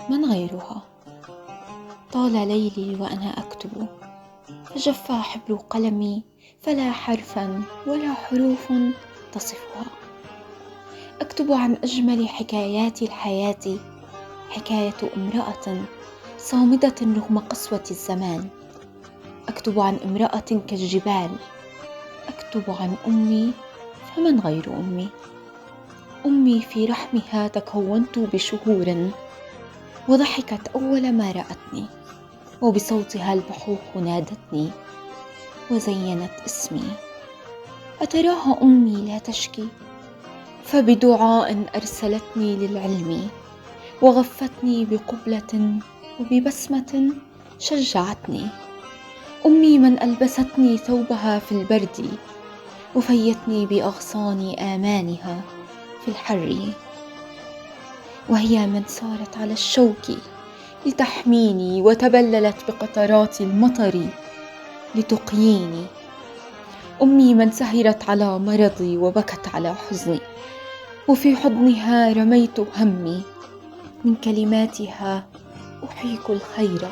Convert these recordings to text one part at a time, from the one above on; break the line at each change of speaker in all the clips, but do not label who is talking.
من غيرها؟ طال ليلي وأنا أكتب، فجفا حبر قلمي، فلا حرفا ولا حروف تصفها. أكتب عن أجمل حكايات الحياة، حكاية امرأة صامدة رغم قسوة الزمان. أكتب عن امرأة كالجبال، أكتب عن أمي، فمن غير أمي؟ أمي في رحمها تكونت بشهور، وضحكت أول ما رأتني، وبصوتها البحوح نادتني، وزينت اسمي. أتراها أمي لا تشكي؟ فبدعاء أرسلتني للعلم، وغفتني بقبلة وببسمة شجعتني. أمي من ألبستني ثوبها في البرد، وفيتني بأغصان آمانها في الحر، وهي من سارت على الشوك لتحميني، وتبللت بقطرات المطر لتقييني. أمي من سهرت على مرضي وبكت على حزني، وفي حضنها رميت همي، من كلماتها أحيك الخير.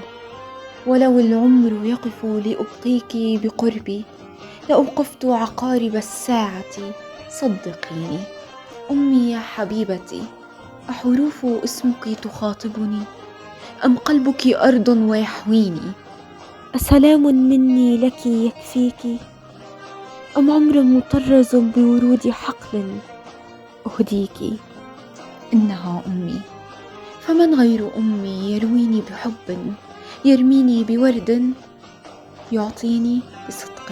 ولو العمر يقف لأبقيك بقربي، لأوقفت عقارب الساعة صدقيني. أمي يا حبيبتي، أحروف اسمك تخاطبني، أم قلبك أرض ويحويني؟ أسلام مني لك يكفيك، أم عمر مطرز بورود حقل أهديك؟ إنها أمي، فمن غير أمي يرويني بحب، يرميني بورد، يعطيني بصدق.